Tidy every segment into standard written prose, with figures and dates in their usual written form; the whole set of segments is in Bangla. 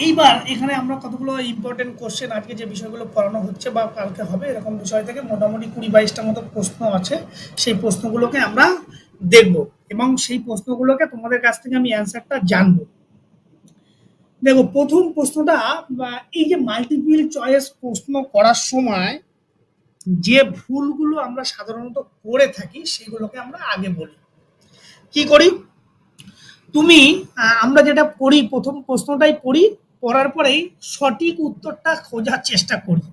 এইবার এখানে আমরা কতগুলো ইম্পর্টেন্ট কোশ্চেন আজকে যে বিষয়গুলো পড়ানো হচ্ছে বা কালকে হবে এরকম বিষয় থেকে মোটামুটি 20-22টা মতো প্রশ্ন আছে। সেই প্রশ্নগুলোকে আমরা দেখব এবং সেই প্রশ্নগুলোকে তোমাদের কাছ থেকে আমি অ্যান্সারটা জানবো। দেখো প্রথম প্রশ্নটা, এই যে মাল্টিপল চয়েস প্রশ্ন করার সময় যে ভুলগুলো আমরা সাধারণত করে থাকি সেগুলোকে আমরা আগে বলি। কি করি? তুমি আমরা যেটা পড়ি, প্রথম প্রশ্নটাই পড়ি, পড়ার পরেই সঠিক উত্তরটা খোঁজার চেষ্টা করি।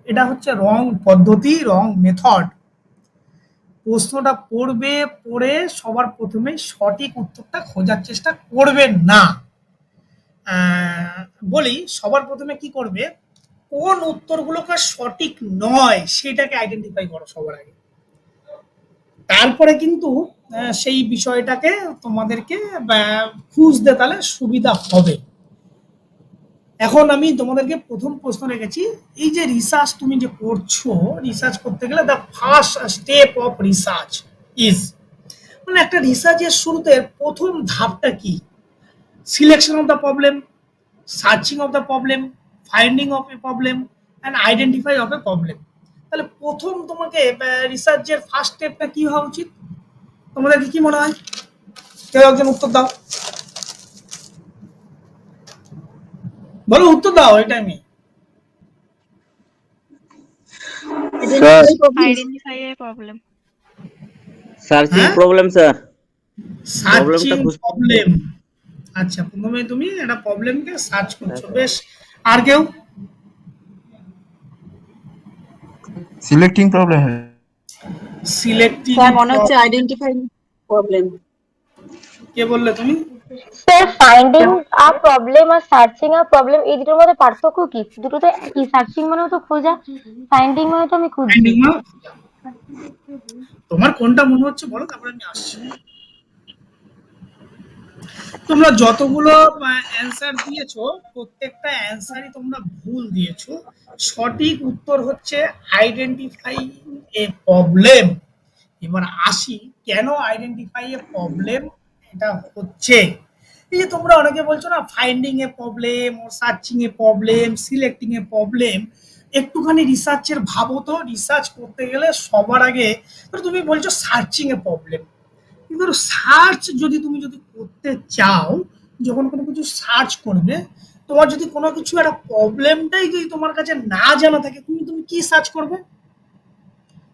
এটা হচ্ছে রং পদ্ধতি, রং মেথড। প্রশ্নটা পড়বে, পড়ে সবার প্রথমে সঠিক উত্তরটা খোঁজার চেষ্টা করবেন না। বলি সবার প্রথমে কি করবে, কোন উত্তরগুলোকে সঠিক নয় সেটাকে আইডেন্টিফাই করো সবার আগে। তারপরে কিন্তু সেই বিষয়টাকে তোমাদেরকে খুঁজতে তাহলে সুবিধা হবে। এখন আমি তোমাদেরকে প্রথম প্রশ্ন রেখেছি, এই যে রিসার্চ তুমি যে করছো, রিসার্চ করতে গেলে the first step of research is, মানে একটা রিসার্চের শুরুতে প্রথম ধাপটা কি? Selection of the problem, searching of the problem, finding of A problem and identify of A problem. তাহলে প্রথম তোমাকে রিসার্চের ফার্স্ট স্টেপটা কি হওয়া উচিত? তোমাদেরকে কি মনে হয়? কেউ একজন উত্তর দাও, বলো উত্তর দাও এই টাইমে। স্যার আইডেন্টিফাই এর প্রবলেম। সার্চিং হ্যাঁ, প্রবলেম স্যার, সার্চিং প্রবলেমটা খুঁজ। প্রবলেম। আচ্ছা, প্রথমে তুমি একটা প্রবলেমকে সার্চ করছো, বেশ। আর কেউ? সিলেক্টিং প্রবলেম है সিলেক্টিং স্যার মনে হচ্ছে আইডেন্টিফাইং প্রবলেম। কে বললে তুমি? স্যার ফাইন্ডিং আ প্রবলেম আর সার্চিং আ প্রবলেম এই দুটোর মধ্যে পার্থক্য কি? দুটোতে কি? সার্চিং মানে তো খোঁজা, ফাইন্ডিং মানে তো আমি খুঁজছি। ফাইন্ডিং না, তোমার কোনটা মনে হচ্ছে বলো, তারপরে আমি আসছি। তোমরা যতগুলো অ্যান্সার দিয়েছো প্রত্যেকটা অ্যান্সারই তোমরা ভুল দিয়েছো। সঠিক উত্তর হচ্ছে আইডেন্টিফাই এ প্রবলেম। এবার আসি কেন আইডেন্টিফাই এ প্রবলেম এটা হচ্ছে। এই যে তোমরা অনেকে বলছো না ফাইন্ডিং এ প্রবলেম, সার্চিং এ প্রবলেম, সিলেক্টিং এ প্রবলেম, একটুখানি রিসার্চের ভাবো তো। রিসার্চ করতে গেলে সবার আগে তুমি বলছো সার্চিং এ প্রবলেম, কিন্তু সার্চ যদি তুমি যদি করতে চাও, যখন কোনো কিছু সার্চ করবে, তোমার যদি কোনো কিছু একটা প্রবলেমটাই যদি তোমার কাছে না জানা থাকে, তুমি তুমি কি সার্চ করবে?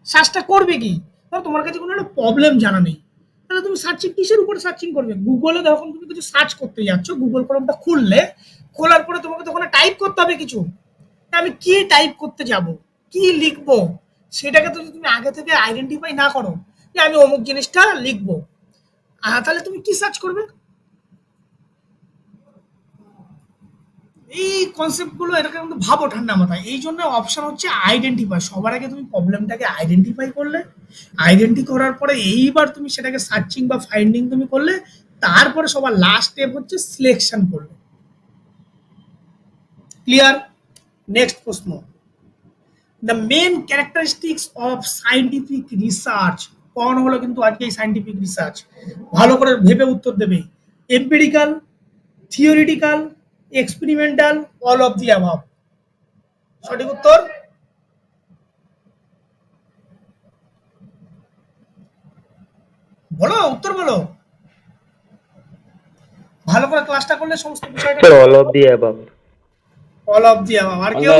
সার্চটা করবে কি? ধরো তোমার কাছে কোনো একটা প্রবলেম জানা নেই, তাহলে তুমি সার্চিং কিসের উপরে সার্চিং করবে? গুগলে যখন তুমি কিছু সার্চ করতে যাচ্ছ, গুগল ক্রোমটা খুললে, খোলার পরে তোমাকে তখন টাইপ করতে হবে কিছু। আমি কি টাইপ করতে যাব, কি লিখবো, সেটাকে তো যদি তুমি আগে থেকে আইডেন্টিফাই না করো যে আমি অমুক জিনিসটা লিখবো, তাহলে তুমি কি সার্চ করবে? এই কনসেপ্ট গুলো এটাকে কিন্তু ভাবো ঠান্ডা মাথায়। এই জন্য অপশন হচ্ছে আইডেন্টিফাই। সবার আগে তুমি প্রবলেমটাকে আইডেন্টিফাই করলে, আইডেন্টি করার পরে এইবার তুমি সেটাকে সার্চিং বা ফাইন্ডিং তুমি করলে, তারপরে সবার লাস্ট স্টেপ হচ্ছে সিলেকশন করলে। ক্লিয়ার? নেক্সট প্রশ্ন, the main characteristics of scientific research. কোন হলো কিন্তু আজকে এই সায়েন্টিফিক রিসার্চ, ভালো করে ভেবে উত্তর দেবে। Empirical, theoretical, experimental, all of the above. সঠিক উত্তর বলো, উত্তর বলো। ভালো করে ক্লাসটা করলে সমস্ত বিষয়টা all of the above. All of the above. আর কেউ?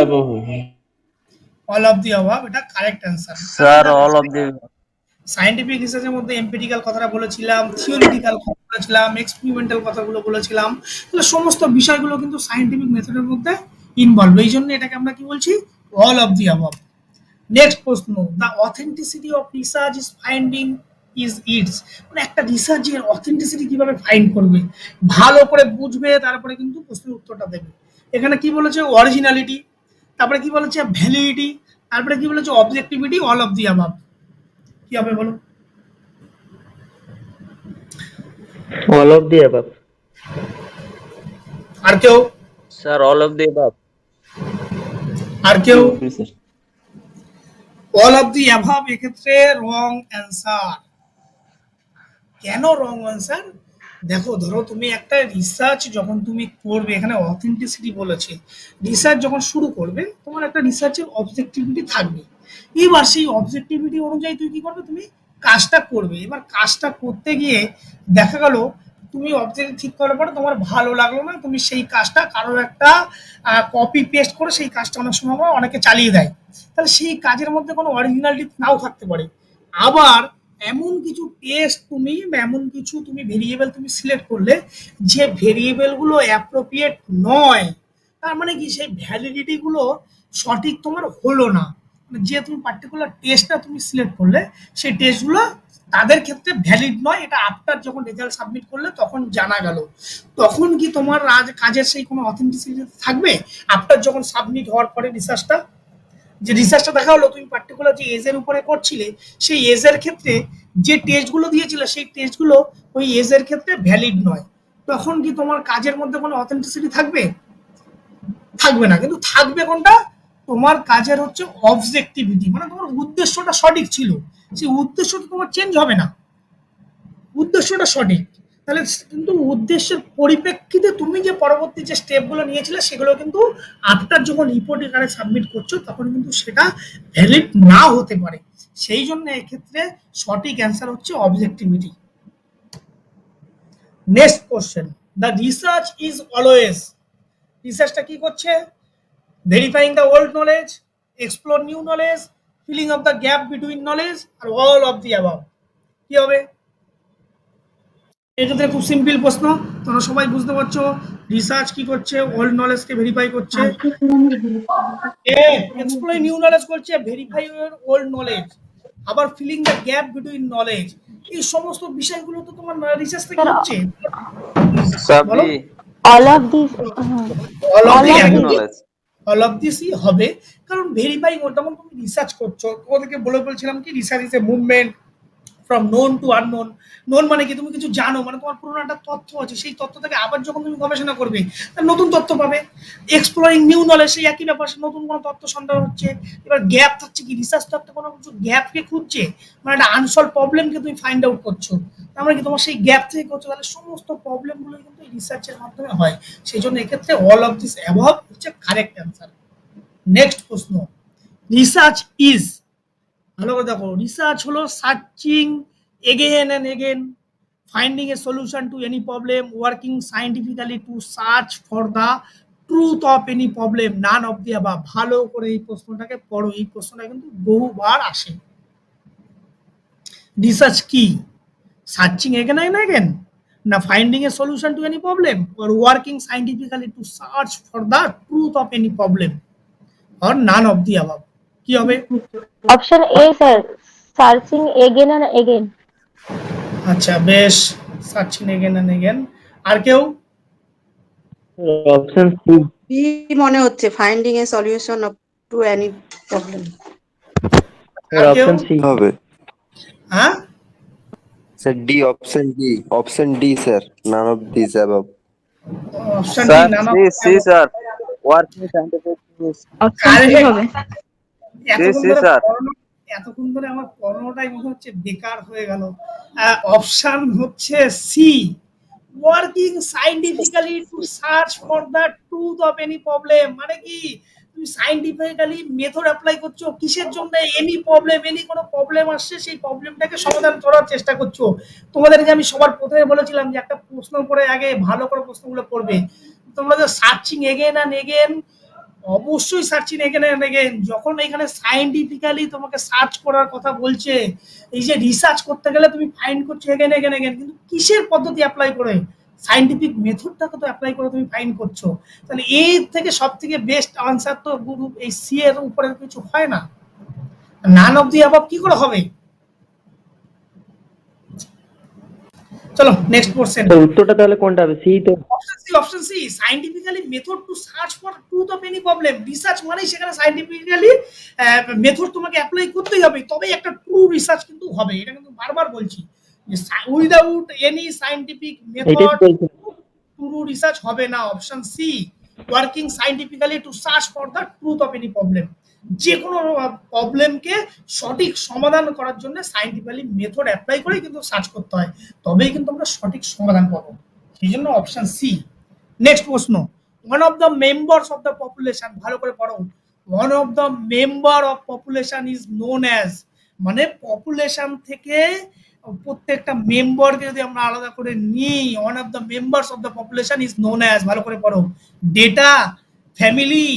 অল অফ দি অ্যাবাভ এটা correct answer. Sir all of the. Scientific রিসার্চের মধ্যে এম্পিরিক্যাল কথাটা বলেছিলাম, থিওরিটিক্যাল কথা বলেছিলাম, এক্সপেরিমেন্টাল কথাগুলো বলেছিলাম। তাহলে সমস্ত বিষয়গুলো কিন্তু সায়েন্টিফিক মেথডের মধ্যে ইনভলভ। এই জন্য এটাকে আমরা কি বলছি? All of the above. Next প্রশ্ন, the authenticity of research is finding is its, মানে একটা রিসার্চের অথেন্টিসিটি কিভাবে ফাইন্ড করবে, ভালো করে বুঝবে, তারপরে কিন্তু প্রশ্নের উত্তরটা দেবে। এখানে কি বলেছে? অরিজিনালিটি, তারপরে কি বলেছে? ভ্যালিডিটি, তারপরে কি বলেছে? Objectivity, all of the above. কি হবে বলো? All of the above. আর কেউ? Sir all of the above. আর কেউ? অল অফ দি অ্যাভাব এক্ষেত্রে রং অ্যান্সার। কেন রং অ্যান্সার? দেখো ধরো তুমি একটা রিসার্চ যখন তুমি করবে, এখানে অথেন্টিসিটি বলেছে, রিসার্চ যখন শুরু করবে তোমার একটা রিসার্চের অবজেক্টিভিটি থাকবে। এবার সেই অবজেক্টিভিটি অনুযায়ী তুমি কি করবে, তুমি কাজটা করবে। এবার কাজটা করতে গিয়ে দেখা গেল তুমি অবজেক্টিভ ঠিক করার পরে তোমার ভালো লাগলো না, তুমি সেই কাজটা কারো একটা কপি পেস্ট করে সেই কাজটা অনেক সময় আবার অনেকে চালিয়ে দেয়, তাহলে সেই কাজের মধ্যে কোনো অরিজিনালিটি নাও থাকতে পারে। আবার এমন কিছু টেস্ট তুমি বা এমন কিছু তুমি ভেরিয়েবল তুমি সিলেক্ট করলে যে ভেরিয়েবল গুলো অ্যাপ্রোপ্রিয়েট নয়, তার মানে কি সেই ভ্যালিডিটি গুলো সঠিক তোমার হলো না। মানে যে তুমি পার্টিকুলার টেস্টটা তুমি সিলেক্ট করলে সেই টেস্টগুলো তাদের ক্ষেত্রে ভ্যালিড নয়, এটা আফটার যখন রেজাল্ট সাবমিট করলে তখন জানা গেল। তখন কি তোমার কাজের সেই কোনো অথেন্টিসিটি থাকবে? আফটার যখন সাবমিট হওয়ার পরে রিসার্চটা, যে রিসার্চটা দেখা হলো তুমি পার্টিকুলার যে এজের উপরে করছিলে, সেই এজের ক্ষেত্রে যে টেস্টগুলো দিয়েছিলে সেই টেস্টগুলো ওই এজের ক্ষেত্রে ভ্যালিড নয়, তখন কি তোমার কাজের মধ্যে কোনো অথেন্টিসিটি থাকবে? থাকবে না। কিন্তু থাকবে কোনটা? তোমার কাজের হচ্ছে অবজেক্টিভিটি, মানে তোমার উদ্দেশ্যটা সঠিক ছিল, সেই উদ্দেশ্যটা তোমার চেঞ্জ হবে না, উদ্দেশ্যটা সঠিক। তাহলে কিন্তু উদ্দেশ্যের পরিপ্রেক্ষিতে তুমি যে পরবর্তী যে স্টেপগুলো নিয়েছিলে সেগুলো কিন্তু আফটার যখন রিপোর্ট আকারে সাবমিট করছো তখন কিন্তু সেটা ভ্যালিড না হতে পারে। সেই জন্য এক্ষেত্রে সঠিক অ্যান্সার হচ্ছে objectivity. Next question, the research is always, রিসার্চটা কি করছে? Verifying the old knowledge, explore new knowledge, filling of the gap between knowledge, আর অল অফ দি অ্যাবাভ। কি হবে? এক্ষেত্রে খুব সিম্পল প্রশ্ন, তোমরা সবাই বুঝতে পারছো। রিসার্চ কি করছে? ওল্ড নলেজকে ভেরিফাই করছে, এক্সপ্লোর নিউ নলেজ করছে, ভেরিফাই ইউর ওল্ড নলেজ, আবার filling the gap between knowledge. এই সমস্ত বিষয়গুলো তো তোমার রিসার্চ থেকে হচ্ছে। বলো, সবই all of these all of all the of these knowledge. All of দিসই হবে, কারণ ভেরিফাই যেমন তুমি রিসার্চ করছো, তোমাদেরকে বলছিলাম কি research is A movement from known to unknown. Known মানে কি? তুমি কিছু জানো, মানে তোমার পুরোনো একটা তথ্য আছে, সেই তথ্য থেকে আবার যখন তুমি গবেষণা করবে তার নতুন তথ্য পাবে। এক্সপ্লোরিং নিউ নলেজ, সেই একই ব্যাপার, সে নতুন কোনো তথ্য সন্ধান হচ্ছে। এবার গ্যাপ থাকছে কি? রিসার্চ তো একটা কোনো কিছু গ্যাপকে খুঁজছে, মানে একটা আনসলভ প্রবলেমকে তুমি ফাইন্ড আউট করছো, তার মানে কি তোমার সেই গ্যাপ থেকে করছো। তাহলে সমস্ত প্রবলেমগুলো কিন্তু এই রিসার্চের মাধ্যমে হয়। সেই জন্য এক্ষেত্রে অল অফ দিস অ্যাবভ হচ্ছে কারেক্ট অ্যান্সার। নেক্সট প্রশ্ন, রিসার্চ ইজ, ভালো করে দেখো, রিসার্চ হলো searching again and again, finding a solution to any problem, working scientifically to search for the truth of any problem, none of the above. ভালো করে এই প্রশ্নটাকে পড়ো, এই প্রশ্নটা কিন্তু বহুবার আসে। রিসার্চ কি? সার্চিং এগেন অ্যান্ড এগেন, না finding a solution to any problem, or working scientifically to search for the truth of any problem, or none of the above? কি হবে? option A sir, searching again and again. আচ্ছা বেশ, সার্চিং এগেন এন্ড এগেন। আর কেউ? Option C. বি মনে হচ্ছে, finding a solution to any problem. আর কেউ? অপশন সি হবে হ্যাঁ, sir, D, option D sir, none of this above. Option D, sir none C C of. Sir, working scientific option C Correct. হবে। এতক্ষণ সি, ধরে স্যার। এতক্ষণ ধরে আমার পড়ানোটাই মনে হচ্ছে বেকার হয়ে গেল। অপশন হচ্ছে C, working scientifically to search for the truth of any problem. মানে কি? তুমি সাইন্টিফিক্যালি মেথড অ্যাপ্লাই করছো কিসের জন্য? এনি প্রবলেম, এনি কোনো প্রবলেম আসছে সেই প্রবলেমটাকে সমাধান করার চেষ্টা করছো। তোমাদেরকে আমি সবার প্রথমে বলেছিলাম যে একটা প্রশ্ন করে আগে ভালো করে প্রশ্নগুলো পড়বে। তোমরা যে সার্চিং এগেন অ্যান্ড এগেন, অবশ্যই সার্চিং এগেন অ্যান্ড এগেন। যখন এখানে সায়েন্টিফিক্যালি তোমাকে সার্চ করার কথা বলছে, এই যে রিসার্চ করতে গেলে তুমি ফাইন্ড করছো এগেন এগেন এগেন, কিন্তু কিসের পদ্ধতি অ্যাপ্লাই করে? সায়েন্টিফিক মেথডটাকে তো অ্যাপ্লাই করে তুমি ফাইন্ড করছো। তাহলে এর থেকে সব থেকে বেস্ট আনসার তো এই সি এর উপরে কিছু হয় না। নান অফ দি অ্যাবাভ কি করে হবে? চলো নেক্সট কোশ্চেন। তো উত্তরটা তাহলে কোনটা হবে? সি তো। Option C, scientifically method to search for truth of any problem. Research মানেই সেখানে সায়েন্টিফিক্যালি মেথড তোমাকে অ্যাপ্লাই করতেই হবে, তবেই একটা ট্রু রিসার্চ কিন্তু হবে। এটা কিন্তু বারবার বলছি যে উইদাউট এনি সায়েন্টিফিক এটাই মেথড বলছি। ট্রু রিসার্চ হবে না। Option C, working scientifically to search for the truth of any problem. যে কোনো প্রবলেমকে সঠিক সমাধান করার জন্য সাইন্টিফিক্যালি মেথড অ্যাপ্লাই করে কিন্তু সার্চ করতে হয়, তবেই কিন্তু আমরা সঠিক সমাধান পাবো। সেই জন্য অপশন সি। নেক্সট প্রশ্ন, one of the members of the population, ভালো করে পড়ো, one of the member of population is known as, মানে পপুলেশন থেকে প্রত্যেকটা মেম্বারকে যদি আমরা আলাদা করে নিই, one of the members of the population is known as, ভালো করে পড়ো, ডেটা, ফ্যামিলি,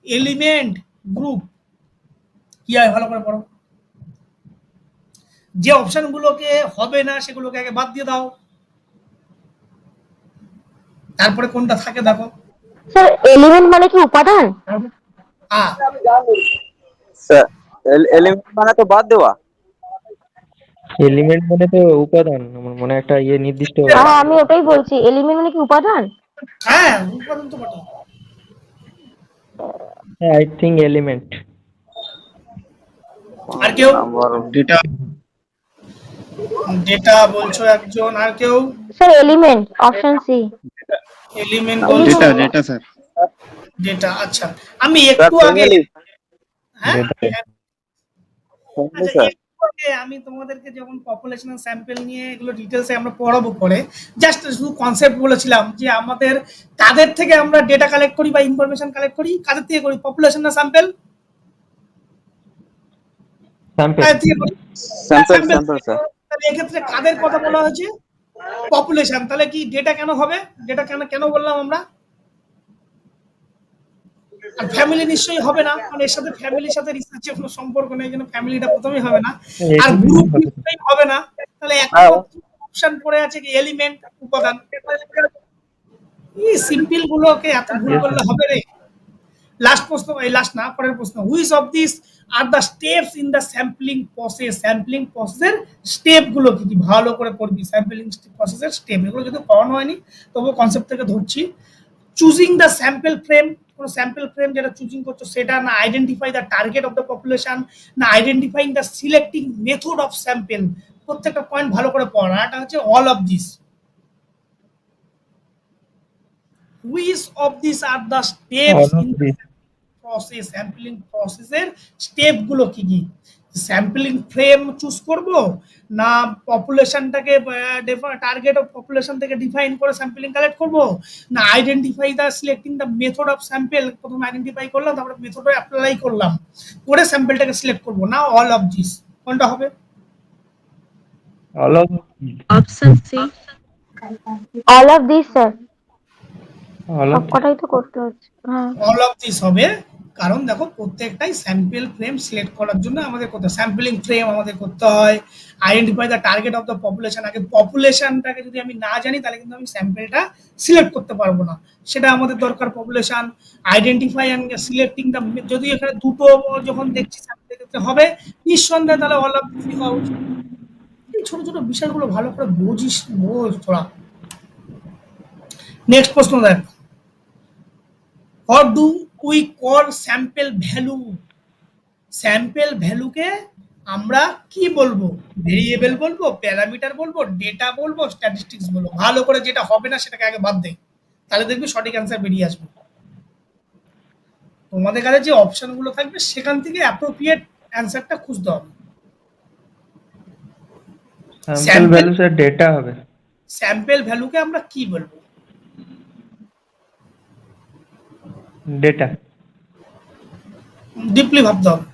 এলিমেন্ট, গ্রুপ, কি হয় ভালো করে পড়ো। যে অপশনগুলোকে হবে না সেগুলোকে আগে বাদ দিয়ে দাও, তারপরে কোনটা থাকে দেখো। স্যার এলিমেন্ট মানে কি উপাদান? হ্যাঁ, স্যার এলিমেন্ট মানে তো বাদ দেওয়া। এলিমেন্ট মানে তো উপাদান, আমার মনে হয় একটা ইয়ে নির্দিষ্ট। হ্যাঁ আমি ওটাই বলছি, এলিমেন্ট মানে কি উপাদান? হ্যাঁ উৎপাদন তো বটে। I think element. আর কেউ? ডেটা যেটা বলছো একজন, আর কেউ? Sir element, option C. Element বলছো? Data sir. ডেটা, আচ্ছা আমি একটু আগে, হ্যাঁ আচ্ছা একটু আগে আমি তোমাদেরকে যখন পপুলেশনাল স্যাম্পল নিয়ে এগুলো ডিটেলসে আমরা পড়াবো পরে, জাস্ট শুধু কনসেপ্ট বলেছিলাম যে আমাদের কাদের থেকে আমরা ডেটা কালেক্ট করি বা ইনফরমেশন কালেক্ট করি, কাদের থেকে করি? পপুলেশন না স্যাম্পল? স্যাম্পল। কাদের থেকে করি? Sample sir. তাহলে এক্ষেত্রে কাদের কথা বলা হয়েছে? পপুলেশন। তাহলে কি ডেটা কেন হবে? ডেটা কেন কেন বললাম আমরা? আর ফ্যামিলি নিশ্চয়ই হবে না, কারণ এর সাথে ফ্যামিলির সাথে রিসার্চের কোনো সম্পর্ক নেই, জন্য ফ্যামিলিটা প্রথমেই হবে না। আর গ্রুপ নিশ্চয়ই হবে না। তাহলে একটা অপশন পড়ে আছে কি এলিমেন্ট, উপাদান। এই সিম্পল গুলোকে এত ভুল করলে হবে রে। লাস্ট প্রশ্ন, এই লাস্ট না, পরের প্রশ্ন, which of this are the steps in the sampling process? Sampling প্রসেসের স্টেপ গুলো কি কি? ভালো করে পড়বি। স্যাম্পলিং প্রসেসের স্টেপ, এগুলো যদি পড়ানো হয়নি তবুও কনসেপ্ট থেকে ধরছি। চুজিং দ্য স্যাম্পল ফ্রেম, কোন স্যাম্পল ফ্রেম যেটা চুজিং করছো সেটা, না identify the target of the population, না identifying the selecting method of sample. প্রত্যেকটা পয়েন্ট ভালো করে পড়া। এটা হচ্ছে all of this. Which of this are the steps in process? Sampling প্রসেসের স্টেপ গুলো কি কি? স্যাম্পলিং ফ্রেম চুজ করব, না পপুলেশনটাকে টার্গেট অফ পপুলেশন থেকে ডিফাইন করে স্যাম্পলিং কালেক্ট করব, না identify the selecting the method of sample, প্রথমে আইডেন্টিফাই করলাম তারপরে মেথডও অ্যাপ্লাই করলাম করে স্যাম্পলটাকে সিলেক্ট করব, না অল অফ দিস? কোনটা হবে? All of. Option C. All of this sir, all of. সবকটাই তো করতে হচ্ছে। হ্যাঁ অল অফ দিস হবে, কারণ দেখো প্রত্যেকটাই স্যাম্পল ফ্রেম সিলেক্ট করার জন্য আমাদের করতে স্যাম্পলিং ফ্রেম আমাদের করতে হয়, identify the target of the population. আগে পপুলেশনটাকে যদি আমি না জানি তাহলে কিন্তু আমি স্যাম্পলটা সিলেক্ট করতে পারবো না, সেটা আমাদের দরকার। Population, identify and selecting the, যদি এখানে দুটো যখন দেখছি স্যাম্পলের ক্ষেত্রে হবে নিঃসন্দেহে, তাহলে অল অফ দিস হওয়া উচিত। এই ছোট ছোট বিষয়গুলো ভালো করে বুঝিস, বোঝ তোরা। নেক্সট প্রশ্ন দেখ, what do we call sample value? Sample ভ্যালুকে আমরা কি বলবো? ভেরিয়েবল বলবো, প্যারামিটার বলবো, ডেটা বলবো, স্ট্যাটিস্টিক্স বলবো? ভালো করে যেটা হবে না সেটাকে আগে বাদ দে, তাহলে দেখবি সঠিক অ্যান্সার বেরিয়ে আসবে। তোমাদের কাছে যে অপশন গুলো থাকবে সেখান থেকে অ্যাপ্রোপ্রিয়েট অ্যান্সারটা খুঁজতে হবে। স্যাম্পল ভ্যালু স্যার ডেটা হবে। স্যাম্পল ভ্যালুকে আমরা কি বলবো? ডেটা। ডিপলি ভাবতে হবে।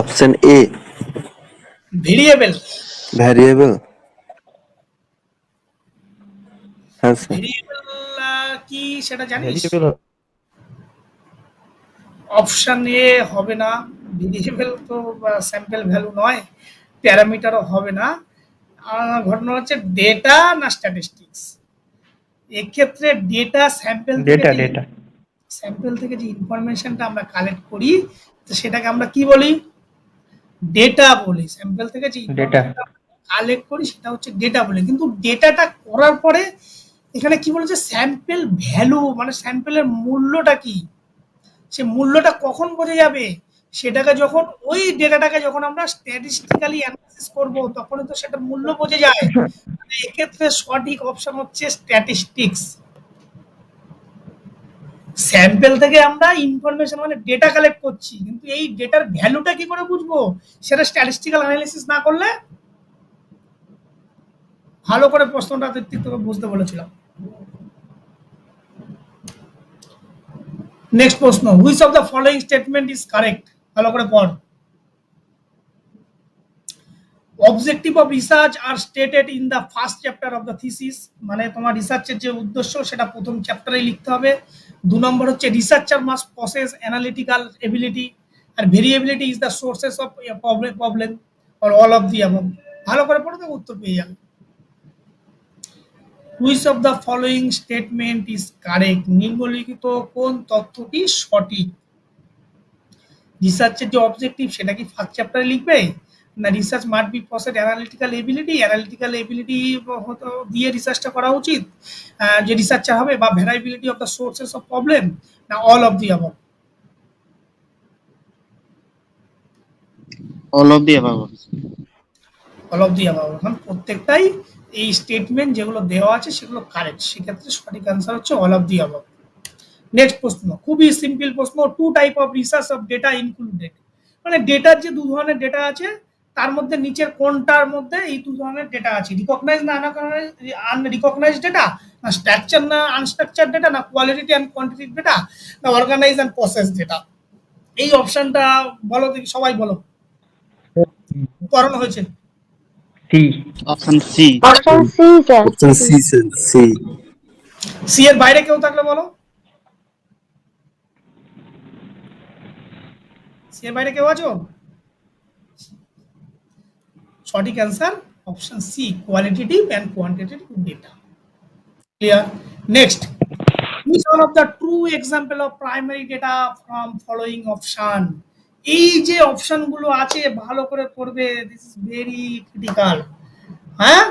Option A, variable. ভ্যারিয়েবল। হ্যাঁ স্যার। ভেরিয়েবল কি সেটা জানিস? ভেরিয়েবল। অপশন এ হবে না, ভেরিয়েবল তো স্যাম্পল ভ্যালু নয়, প্যারামিটারও হবে না। ঘটনা হচ্ছে ডেটা না স্ট্যাটিস্টিক্স। এক্ষেত্রে data, sample data data. Sample থেকে যে ইনফরমেশনটা আমরা কালেক্ট করি তো সেটাকে আমরা কি বলি? ডেটা বলি। স্যাম্পল থেকে যে ইনফরমেশনটা কালেক্ট করি সেটা হচ্ছে ডেটা বলি। কিন্তু ডেটাটা করার পরে এখানে কি বলেছে? স্যাম্পল ভ্যালু, মানে স্যাম্পলের মূল্যটা কি, সে মূল্যটা কখন বোঝা যাবে? সেটাকে যখন ওই ডেটাটাকে যখন আমরা স্ট্যাটিস্টিক্যালি অ্যানালাইসিস করব তখনই তো সেটা মূল্য বোঝা যায়। এক্ষেত্রে সঠিক অপশন হচ্ছে স্ট্যাটিস্টিক্স। স্যাম্পল থেকে আমরা ইনফরমেশন মানে ডেটা কালেক্ট করছি, কিন্তু এই ডেটার ভ্যালুটা কি করে বুঝবো সেটা স্ট্যাটিস্টিক্যাল অ্যানালিসিস না করলে। ভালো করে প্রশ্নটা ঠিক তোকে বুঝতে বলেছিলাম। নেক্সট প্রশ্ন, which of the following statement is correct? ভালো করে পড়। Objective of research are stated in the first chapter of the thesis, মানে তোমার রিসার্চের যে উদ্দেশ্য সেটা প্রথম চ্যাপ্টারে লিখতে হবে। 2 নম্বর হচ্ছে researcher must possess analytical ability, আর variability is the sources of problem, or all of the above. ভালো করে পড়ো তো উত্তর পেয়ে যাবে। Which of the following statement is correct? নিম্নলিখিত কোন তথ্যটি সঠিক? রিসার্চের যে অবজেক্টিভ সেটা কি ফার্স্ট চ্যাপ্টারে লিখবে, না research must be possessed analytical ability দিয়ে রিসার্চটা করা উচিত যে রিসার্চার হবে, বা variability of the sources of problem, না all of the above? All of the above. All of the above. এখন প্রত্যেকটাই এই স্টেটমেন্ট যেগুলো দেওয়া আছে সেগুলো কারেক্ট, সেক্ষেত্রে সঠিক অ্যান্সার হচ্ছে all of the above. Next প্রশ্ন, খুবই সিম্পল প্রশ্ন। 2 type of research of data included, মানে ডেটার যে 2 ধরনের ডেটা আছে তার মধ্যে নিচের কোনটার মধ্যে এই 2 ধরনের ডেটা আছে? রিকগনাইজ না আনরিকগনাইজ ডেটা, না স্ট্রাকচার না আনস্ট্রাকচার ডেটা, না কোয়ালিটি অ্যান্ড কোয়ান্টিটিভ ডেটা, না অর্গানাইজ অ্যান্ড প্রসেস ডেটা? এই অপশনটা বলো দেখি, সবাই বলো। করানো হয়েছে C. Option C. Option C sir. Option C sir, C. C এর বাইরে কেউ থাকলে বলো। সি এর বাইরে কেউ আছো? সঠিক answer option C, qualitative and quantitative data. Clear? Next, which one of the true example of primary data from following option? এই যে অপশন গুলো আছে ভালো করে পড়বে, দিস ইজ ভেরি ক্রিটিক্যাল। হ্যাঁ,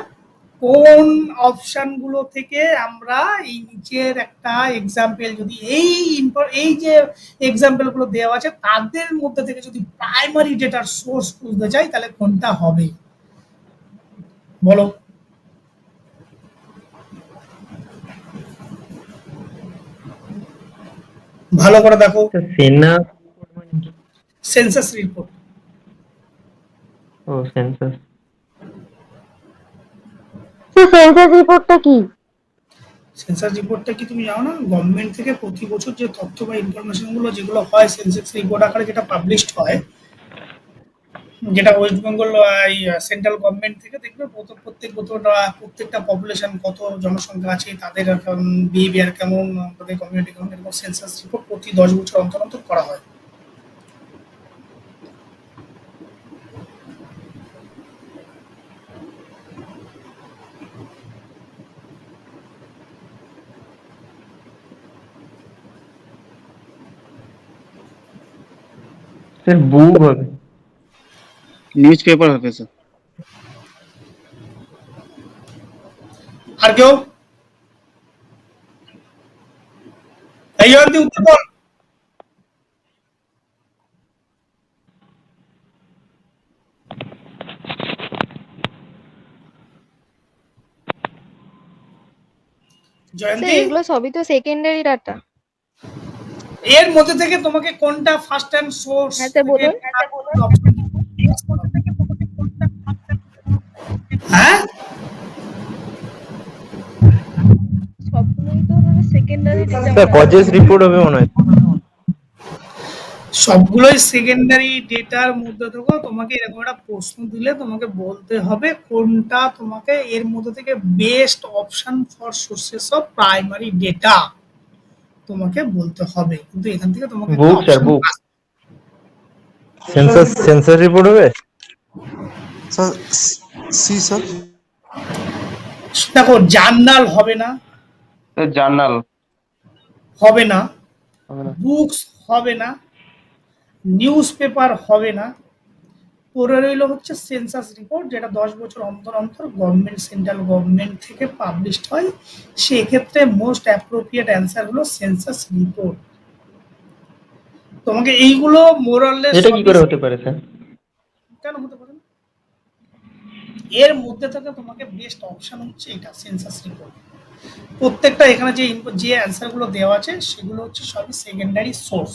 কোন অপশন গুলো থেকে আমরা এই নিচের একটা এক্সাম্পল, যদি এই যে এক্সাম্পল গুলো দেওয়া আছে তাদের মধ্যে থেকে যদি প্রাইমারি ডেটার সোর্স খুঁজতে চাই তাহলে কোনটা হবে বলো? ভালো করে দেখো। সেনা। Census report. ও সেন্সাস। সেন্সাস রিপোর্টটা কি? সেন্সাস রিপোর্টটা কি তুমি জানো না? গভর্নমেন্ট থেকে প্রতি বছর যে তথ্য বা ইনফরমেশন গুলো যেগুলো হয় সেন্সাস রিপোর্ট আকারে যেটা পাবলিশড হয়, যেটা ওয়েস্ট বেঙ্গল সেন্ট্রাল গভর্নমেন্ট থেকে দেখবে প্রত্যেকটা পপুলেশন কত জনসংখ্যা আছে, তাদের বিহেভিয়ার কেমন, তাদের কমিউনিটি কেমন, এরকম সেন্সাস রিপোর্ট প্রতি 10 বছর অন্তর অন্তর করা হয়। স্যার বুক হবে। নিউজ পেপার হবে স্যার। আর কেউ? এই জয়ন্তী উত্তর বল। জয়ন্তী, এগুলো সবই তো সেকেন্ডারি ডাটা। এর মধ্যে থেকে তোমাকে কোনটা ফার্স্ট হ্যান্ড সোর্স? হ্যাঁ স্যার বলুন। হ্যাঁ, সবগুলোই তো secondary sir data. Causes report হবে মনে হয়। সবগুলোই সেকেন্ডারি ডেটার মধ্যে থেকে তোমাকে এরকম একটা প্রশ্ন দিলে তোমাকে বলতে হবে কোনটা তোমাকে এর মধ্যে থেকে best option for sources of primary data তোমাকে বলতে হবে, কিন্তু এখান থেকে তোমাকে বুক স্যার, বুক। সেন্সাস রিপোর্ট হবে স্যার সি স্যার। দেখো, জার্নাল হবে না, জার্নাল হবে না, বুকস হবে না, নিউজ পেপার হবে না, পরে রইল হচ্ছে সেন্সাস রিপোর্ট, যেটা 10 বছর অন্তর অন্তর গভর্নমেন্ট সেন্ট্রাল গভর্নমেন্ট থেকে পাবলিশড হয়। সেক্ষেত্রে মোস্ট অ্যাপ্রোপ্রিয়েট অ্যান্সার হলো সেন্সাস রিপোর্ট। তোমাকে এইগুলো মোরাললেস এটা কি করে হতে পারে স্যার? কেন হতে পারে না? এর মধ্যে থেকে তোমাকে বেস্ট অপশন হচ্ছে এটা সেন্সাস রিপোর্ট। প্রত্যেকটা এখানে যে অ্যান্সারগুলো দেওয়া আছে সেগুলো হচ্ছে সবই সেকেন্ডারি সোর্স।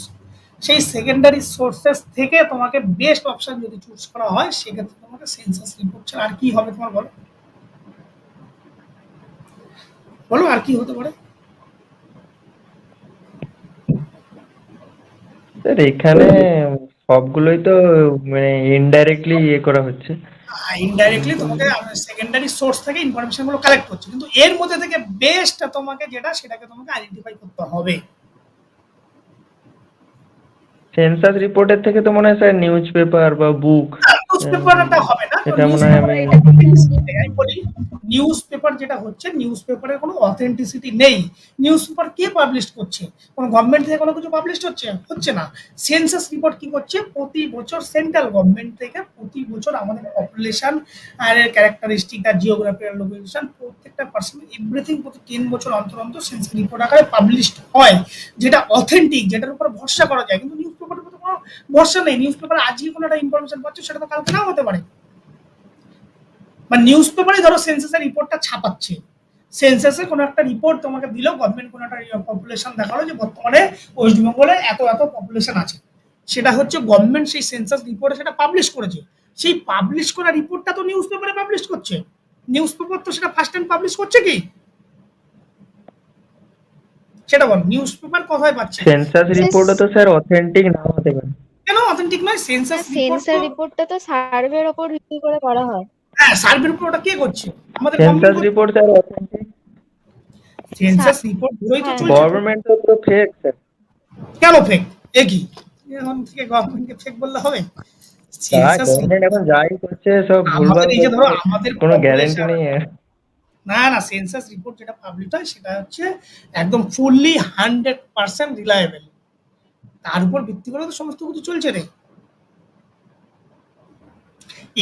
সেই সেকেন্ডারি সোর্সেস থেকে তোমাকে বেস্ট অপশন যদি চুজ করা হয় সেক্ষেত্রে তোমাকে সেন্সাস রিপোর্ট ছাড়া আর কি হবে তোমার বলো, বলো আর কি হতে পারে? স্যার এখানে সবগুলোই তো মানে ইনডাইরেক্টলি ইয়ে করা হচ্ছে। ইনডাইরেক্টলি তোমাকে সেকেন্ডারি সোর্স থেকে ইনফরমেশন গুলো কালেক্ট করছে, কিন্তু এর মধ্যে থেকে বেস্ট তোমাকে যেটা সেটাকে তোমাকে আইডেন্টিফাই করতে হবে। সেন্সাস রিপোর্টের থেকে তো মনে হয় স্যার নিউজ পেপার বা বুক নিউজ পেপারটা হবে না, এটা মনে হয় আমি আমি বলি নিউজ পেপার যেটা হচ্ছে নিউজ পেপারের কোনো অথেন্টিসিটি নেই। নিউজ পেপার কে পাবলিশ করছে? কোনো গভর্নমেন্ট থেকে কোনো কিছু পাবলিশ হচ্ছে না। সেন্সাস রিপোর্ট কি করছে, প্রতি বছর সেন্ট্রাল গভর্নমেন্ট থেকে প্রতি বছর আমাদের পপুলেশন আর ক্যারেক্টারিস্টিক আর জিওগ্রাফিক্যাল লোকেশন প্রত্যেকটা পার্সন এভরিথিং প্রতি 10 বছর অন্তর অন্তর সেন্সাস রিপোর্ট আকারে পাবলিশড হয়, যেটা অথেন্টিক, যেটার উপর ভরসা করা যায়। কিন্তু নিউজ পেপারের উপর কোনো ভরসা নেই। নিউজ পেপার আজকে কোনো একটা ইনফরমেশন পাচ্ছে সেটা তো কালকে নাও হতে পারে। বা নিউজ পেপারে ধরো সেন্সাসের রিপোর্টটা ছাপাচ্ছে, সেন্সাসে কোনো একটা রিপোর্ট তোমাকে দিল, গভর্নমেন্ট কোনো একটা পপুলেশন দেখালো যে বর্তমানে ওয়েস্ট বেঙ্গলে এত এত পপুলেশন আছে, সেটা হচ্ছে গভর্নমেন্ট সেই সেন্সাস রিপোর্টে সেটা পাবলিশ করেছে। সেই পাবলিশ করা রিপোর্টটা তো নিউজ পেপারে পাবলিশ করছে, নিউজ পেপার তো সেটা ফার্স্ট টাইম পাবলিশ করছে কি সেটা বল, নিউজ পেপার কোথায় পাচ্ছে? সেন্সাস রিপোর্টও তো স্যার অথেন্টিক না হতে পারে। কেন অথেন্টিক নয়? সেন্সাস সেন্সার রিপোর্টটা তো সার্ভের উপর ভিত্তি করে করা হয়। হ্যাঁ, সার্ভের উপর ওটা কে করছে? আমাদের census report sir authentic, census report ধরেই তো চলছে। গভর্নমেন্ট তো পুরো ফেক স্যার। কেন ফেক? একই এখন থেকে গভর্নমেন্টকে ফেক বললে হবে? গভর্নমেন্ট এখন যাই করছে সব ভুলভাল, আমাদের এই যে ধরো আমাদের কোনো গ্যারান্টি নেই। না না, সেন্সাস রিপোর্ট যেটা পাবলিশ হয় সেটা হচ্ছে একদম ফুললি 100% রিলায়েবল, তার উপর ভিত্তি করে তো সমস্ত কিছু চলছে রে।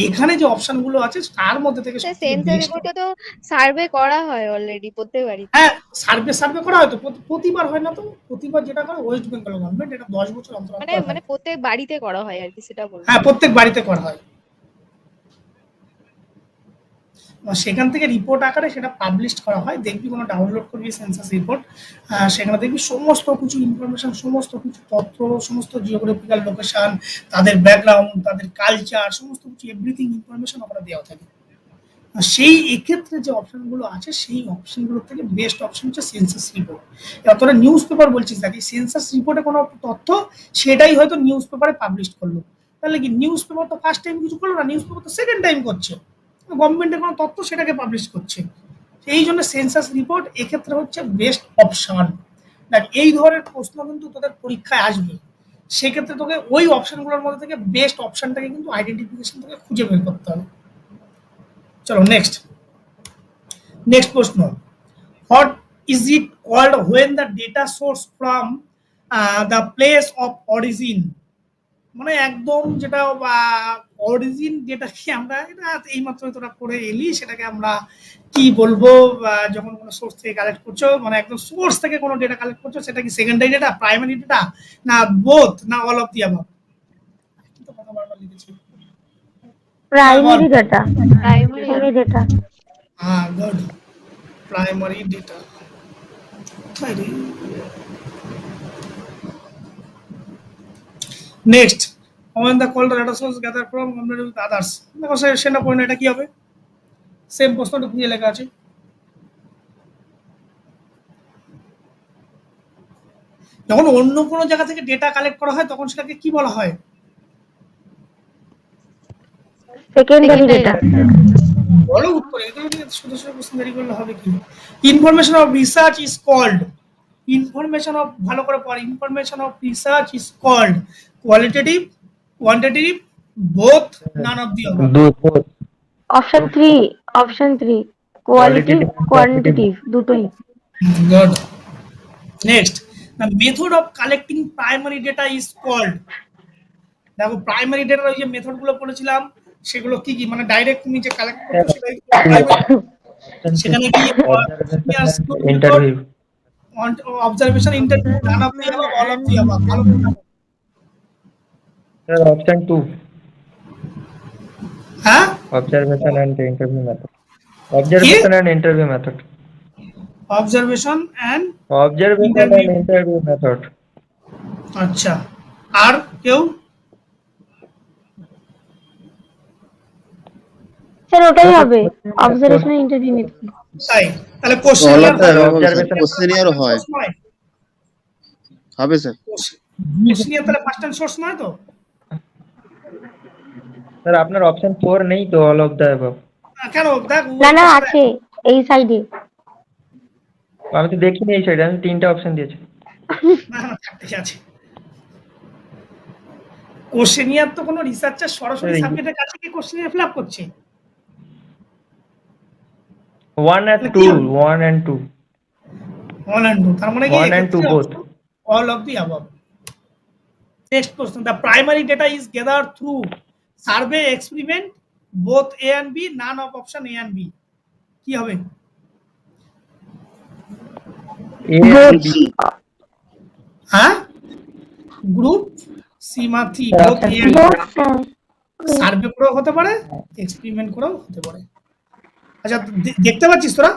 এখানে যে অপশন গুলো আছে তার মধ্যে থেকে সেন্সার রিপোর্টে তো সার্ভে করা হয় অলরেডি প্রত্যেকবারই। হ্যাঁ, সার্ভে করা হয় তো, প্রতিবার হয় না তো। প্রতিবার যেটা করে ওয়েস্ট বেঙ্গল গভর্নমেন্ট, এটা 10 বছর অন্তর অন্তর মানে হয়। প্রত্যেক বাড়িতে করা হয় আর কি, সেটা বলবো। হ্যাঁ, প্রত্যেক বাড়িতে করা হয়। সেখান থেকে রিপোর্ট আকারে সেটা পাবলিশ করা হয়, দেখবি কোনো ডাউনলোড করবি সেন্সাস রিপোর্ট, সেখানে দেখবি সমস্ত কিছু ইনফরমেশন, সমস্ত কিছু তথ্য, সমস্ত জিওগ্রাফিক্যাল লোকেশন, তাদের ব্যাকগ্রাউন্ড, তাদের কালচার, সমস্ত কিছু এভরিথিং ইনফরমেশন ওখানে দেওয়া থাকে। সেই এক্ষেত্রে যে অপশনগুলো আছে সেই অপশনগুলো থেকে বেস্ট অপশন হচ্ছে সেন্সাস রিপোর্ট। এবার তোরা নিউজ পেপার বলছিস নাকি, সেন্সাস রিপোর্টে কোনো তথ্য সেটাই হয়তো নিউজ পেপারে পাবলিশ করলো, তাহলে কি নিউজ পেপার তো ফার্স্ট টাইম কিছু করলো না, নিউজ পেপার তো সেকেন্ড টাইম করছে, গভর্নমেন্টের কোনো তথ্য সেটাকে পাবলিশ করছে। এই জন্য সেন্সাস রিপোর্ট এক্ষেত্রে হচ্ছে বেস্ট অপশন। দেখ, এই ধরনের প্রশ্ন কিন্তু তোদের পরীক্ষায় আসবে, সেক্ষেত্রে তোকে ওই অপশনগুলোর মধ্যে থেকে বেস্ট অপশনটাকে কিন্তু আইডেন্টিফিকেশন থেকে খুঁজে বের করতে হবে। চলো নেক্সট প্রশ্ন, what is it called when the data source from the place of origin, মানে একদম যেটা অরিজিন যেটাকে আমরা এটা এইমাত্র তোরা করে এলি সেটাকে আমরা কি বলবো, যখন কোনো সোর্স থেকে কালেক্ট করছো, মানে একদম সোর্স থেকে কোনো ডেটা কালেক্ট করছো, সেটা কি সেকেন্ডারি ডেটা, প্রাইমারি ডেটা, না বোথ, না অল অফ দি অ্যাবাভ? তো কথা বারবার লিখেছি প্রাইমারি ডেটা, প্রাইমারি ডেটা। হ্যাঁ, good, primary data. Next, when the called data source gather from community with others, দেখো সেটা পড়ে না, এটা কি হবে? সেম প্রশ্নটা খুঁজে লেখা আছে। যখন অন্য কোনো জায়গা থেকে ডেটা কালেক্ট করা হয় তখন সেটাকে কি বলা হয়? Secondary data. বলো উত্তর, এগুলো নিয়ে শুধু শুধু প্রশ্ন দেরি করলে হবে কি? Information of research is called, information of, ভালো করে পড়, information of research is called qualitative, quantitative, both, none of the above. Option 3 qualitative, quantitative দুটোই। Good. Next, the method of collecting primary data is called, দেখো প্রাইমারি ডেটার ওই যে মেথড গুলো পড়েছিলাম সেগুলো কি কি, মানে ডাইরেক্ট তুমি যে কালেক্ট করছো সেটাই সেখানে কি interview, observation, interview, naan of the above, all of the above? ভালো করে স্যার অপশন 2, হ্যাঁ Observation and interview method. Observation and interview method. Observation and Observation and interview method. আচ্ছা, আর কেউ? স্যার ওটাই হবে, অবজারভেশন ইন্টারভিউ মেথড। তাই তাহলে All of the above, sir. Observation. Questionnaire হয় হবে স্যার। কোশ্চেনিয়ার তাহলে ফার্স্ট অ্যান্ড সোর্স নয় তো? স্যার আপনার অপশন 4 নেই তো all of the above. কেন দেখ না না আছে এই সাইডে। আমি তো দেখিনি এই সাইডে, আমি 3টা অপশন দিয়েছি। না না ঠিক আছে। কোশ্চেনিয়ার তো কোনো রিসার্চার সরাসরি এই- সাবজেক্টের কাছে কি কোশ্চেনিয়ার ফিল আপ করছে? 1 and 2, 1 and 2. 1 and 2, তার মানে কি 1 and 2 both. all of the above. Next question, the primary data is gathered through survey, experiment, both A and B, none of option A and B. কি হবে? A and B. হ্যাঁ, গ্রুপ সি মাথি Sir, both A option and B, both sir. Survey করেও হতে পারে, এক্সপেরিমেন্ট করেও হতে পারে। আচ্ছা দেখতে পাচ্ছিস তোরা?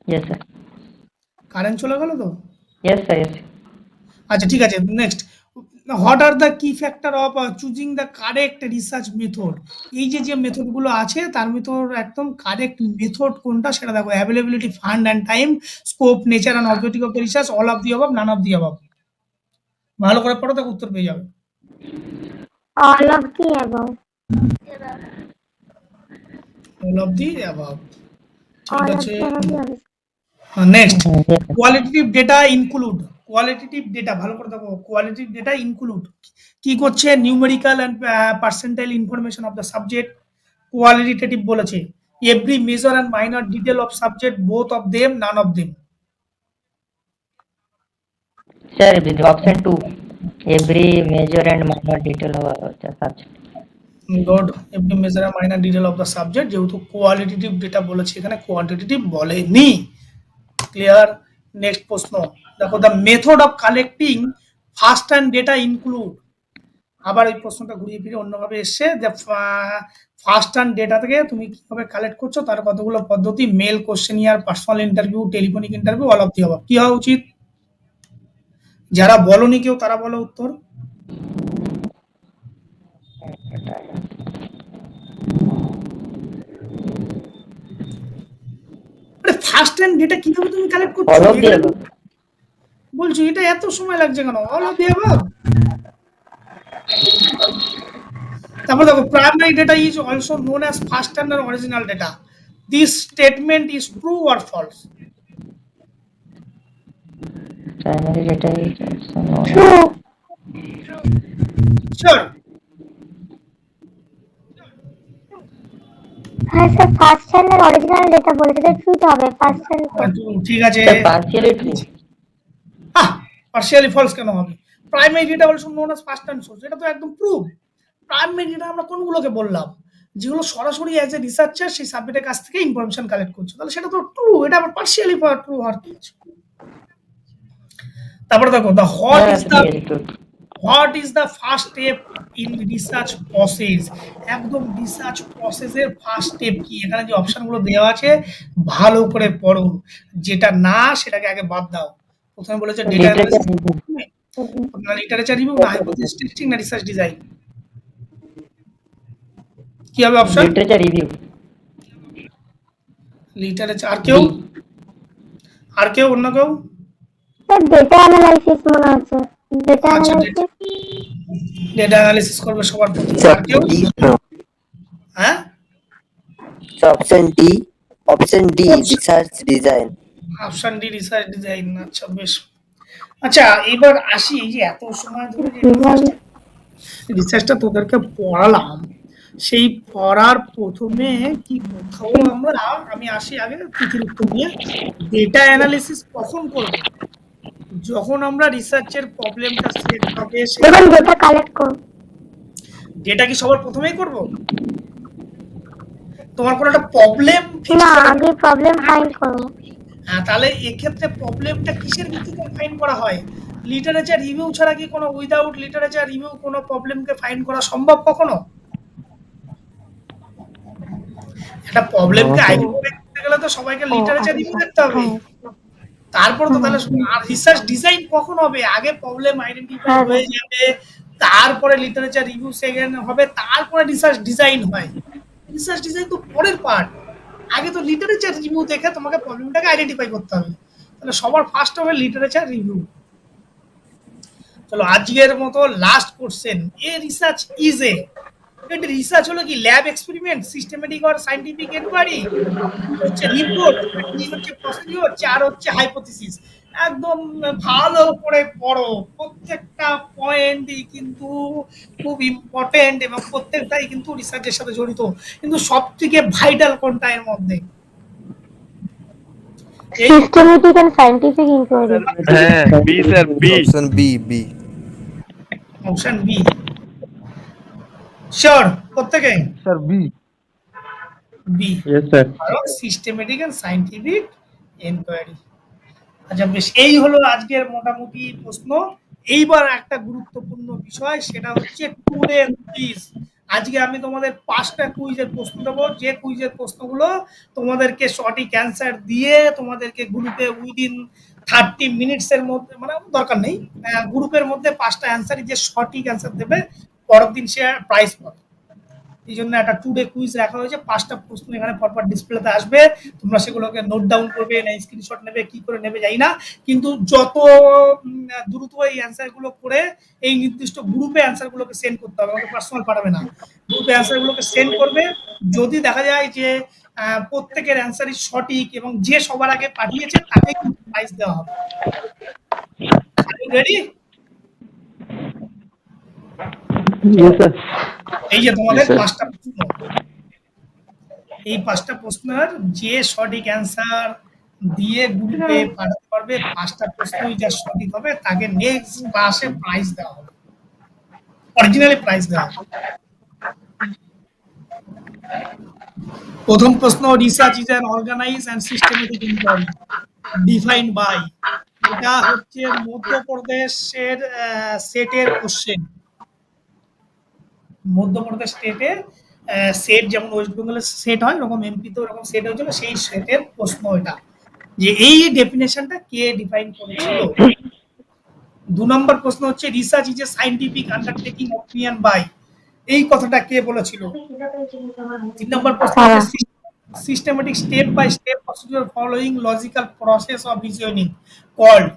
Yes sir. কারেন্ট চলে গেল তো? Yes sir, yes. আচ্ছা ঠিক আছে, নেক্সট, হোয়াট আর দ্য কি factor of choosing the correct research method? এই যে যে মেথডগুলো আছে তার ভিতর একদম কারেক্ট মেথড কোনটা সেটা দেখো। Availability, fund and time, scope, nature and objective of the research, all of the above, none of the above. ভালো করে পড়ো, তাকে উত্তর পেয়ে যাবে। All of the above. All of the above, ঠিক অল অফ আছে। The above. Next, qualitative data include, qualitative data ভালো করে দেখো, কোয়ালিটেটিভ ডেটা ইনক্লুড কি করছে? Numerical and percentile information of the subject. Qualitative বলেছে every major and minor detail of subject, both of them, none of them. Sir, with option 2, every major and minor detail of the subject. Good, every major and minor detail of the subject, যেহেতু কোয়ালিটেটিভ ডেটা বলেছে এখানে কোয়ান্টিটেটিভ বলেনি। ক্লিয়ার? নেক্সট প্রশ্ন দেখো, the method of collecting first hand data include. আবার এই প্রশ্নটা ঘুরিয়ে ফিরে অন্যভাবে এসছে, যে ফার্স্ট হ্যান্ড ডেটা থেকে তুমি কিভাবে কালেক্ট করছো তার কতগুলো পদ্ধতি, mail, questionnaire, personal interview, telephonic interview, all of the above. কি হওয়া উচিত? যারা বলনি কেউ তারা বলো উত্তর। ফার্স্ট হ্যান্ড ডেটা কিভাবে তুমি কালেক্ট করছো? All of the above. বলছো এটা এত সময় লাগছে কেন? All of the above. তারপর দেখো, primary data is also known as first hand or original data. This statement is true or false? Primary data is also known as true. শিওর? হ্যাঁ sir, first hand or original data বলেছে, তাই ট্রু হবে ফার্স্ট হ্যান্ড। ঠিক আছে, Sir, partially true. Partially false কেন হবে? Primary data also known as first hand source, এটা তো একদম প্রুফ। প্রাইমারি ডেটা আমরা কোনগুলোকে বললাম? যেগুলো সরাসরি অ্যাজ এ রিসার্চার সেই সাবজেক্টের কাছ থেকে ইনফরমেশন কালেক্ট করছে, তাহলে সেটা তো ট্রু। এটা আবার পার্শিয়ালি ট্রু হওয়ার কি আছে? তারপরে দেখো, the what is the first step in research process? একদম রিসার্চ প্রসেসের ফার্স্ট স্টেপ কি? এখানে যে অপশনগুলো দেওয়া আছে ভালো করে পড়ো, যেটা না সেটাকে আগে বাদ দাও। প্রথমে বলেছে ডেটা Literature review. আপনার লিটারেচার রিভিউ, না হাইপোথিসিস টেস্টিং, না রিসার্চ ডিজাইন? কি হবে অপশন? Literature review. লিটারেচার। আর কেউ? আর কেউ? অন্য কেউ? স্যার ডেটা অ্যানালাইসিস মনে হচ্ছে। ডেটা আচ্ছা, অ্যানালাইসিস। ডেটা অ্যানালিসিস করবে সবার প্রথমে। Sir, আর কেউ? D, no. হ্যাঁ, So option D, research design. Option D, research design. আচ্ছা বেশ। আচ্ছা এবার আসি, এই যে এত সময় ধরে রিসার্চটা তোদেরকে পড়ালাম, সেই পড়ার প্রথমে কি কোথাও আমরা, আমি আসি আগে তিথির উত্তর নিয়ে, ডেটা অ্যানালিসিস কখন করব? যখন আমরা রিসার্চের প্রবলেমটা সেট হবে, যখন ডেটা কালেক্ট করব। ডেটা কি সবার প্রথমেই করব? তোমার কোনো একটা প্রবলেম না, আগে প্রবলেম ফাইন্ড করব। হ্যাঁ, তাহলে এক্ষেত্রে প্রবলেমটা কিসের ভিত্তিতে ফাইন্ড করা হয়? লিটারেচার রিভিউ ছাড়া কি কোনো, উইদাউট লিটারেচার রিভিউ কোনো প্রবলেমকে ফাইন্ড করা সম্ভব কখনো? একটা প্রবলেমকে আইডেন্টিফাই করতে গেলে তো সবাইকে লিটারেচার রিভিউ দেখতে হবে, তারপর তো তাহলে রিসার্চ ডিজাইন কখন হবে? আগে প্রবলেম আইডেন্টিফাই হয়ে যাবে, তারপরে লিটারেচার রিভিউ সেকেন্ড হবে, তারপরে রিসার্চ ডিজাইন হয়। রিসার্চ ডিজাইন তো পরের পার্ট, আগে তো লিটারেচার রিভিউ দেখে তোমাকে প্রবলেমটাকে আইডেন্টিফাই করতে হবে। তাহলে সবার ফার্স্ট হবে লিটারেচার রিভিউ। চলো আজকের মতো last question, a research is এ, এটা রিসার্চ হলো কি? Lab experiment, systematic or scientific enquiry, হচ্ছে রিপোর্ট, কি হচ্ছে প্রসিডিওর, চার হচ্ছে হাইপোথিসিস। একদম ভালো করে পড়ো, প্রত্যেকটা পয়েন্টই কিন্তু খুব ইম্পর্টেন্ট এবং প্রত্যেকটাই কিন্তু রিসার্চের সাথে জড়িত। কিন্তু সবথেকে ভাইটাল কোনটা এর মধ্যে? Systematic and scientific inquiry. হ্যাঁ B sir, B. Option B, B. Option B sure প্রত্যেকে? Sir B. B, yes sir. কারণ সিস্টেমেটিক এন্ড সায়েন্টিফিক এনকোয়ারি। আচ্ছা বেশ, এই হলো আজকের মোটামুটি প্রশ্ন। এইবার একটা গুরুত্বপূর্ণ বিষয়, সেটা হচ্ছে টুডে কুইজ। আজকে আমি তোমাদের 5টা কুইজের প্রশ্ন দেবো, যে কুইজের প্রশ্নগুলো তোমাদেরকে সঠিক অ্যান্সার দিয়ে তোমাদেরকে গ্রুপে উইদিন 30 মিনিটসের মধ্যে, মানে দরকার নেই, গ্রুপের মধ্যে 5টা অ্যান্সারই যে সঠিক অ্যান্সার দেবে পরের দিন সে প্রাইজ পাবে। এই জন্য একটা টুডে কুইজ রাখা হয়েছে। 5টা প্রশ্ন এখানে পরপর ডিসপ্লেতে আসবে, তোমরা সেগুলোকে নোট ডাউন করবে, না স্ক্রিনশট নেবে, কি করে নেবে জানি না, কিন্তু যত দ্রুত এই অ্যান্সারগুলো করে এই নির্দিষ্ট গ্রুপে অ্যান্সারগুলোকে সেন্ড করতে হবে, আমাকে পার্সোনাল পাঠাবে না, গ্রুপে অ্যান্সারগুলোকে সেন্ড করবে। যদি দেখা যায় যে প্রত্যেকের অ্যান্সারই সঠিক এবং যে সবার আগে পাঠিয়েছে তাকে কিন্তু প্রাইজ দেওয়া হবে। রেডি? এই যে তোমাদের 5টা প্রশ্ন, এই 5টা প্রশ্নের যে সঠিক অ্যান্সার দিয়ে গ্রুপে পাঠাতে পারবে, 5টা প্রশ্নই যা সঠিক হবে তাকে নেক্সট ক্লাসে প্রাইজ দেওয়া হবে, অরিজিনালি প্রাইজ দেওয়া হবে। প্রথম প্রশ্ন, research is an organized and systematic inquiry defined by, এটা হচ্ছে মধ্যপ্রদেশের সেটের কোশ্চেন। মধ্যপ্রদেশ স্টেটে সেট যেমন ওয়েস্ট বেঙ্গলের সেট হয়, এরকম এমপি তো এরকম সেট হয়েছিল, সেই সেটের প্রশ্ন এটা, যে এই ডেফিনেশনটা কে ডিফাইন করেছিল। 2 নম্বর প্রশ্ন হচ্ছে research is a scientific undertaking opinion by, এই কথাটা কে বলেছিল। 3 নম্বর প্রশ্ন হচ্ছে systematic step by step procedure following logical process of reasoning called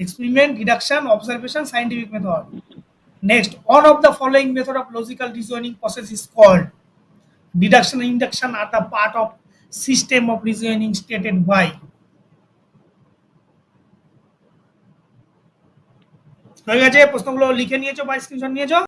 experiment, deduction, observation, scientific method. Next, one of the following method of logical reasoning process is called deduction and induction are the part of system of reasoning stated by. হয়ে গেছে, প্রশ্নগুলো লিখে নিয়েছো বা স্ক্রিনশট নিয়েছো?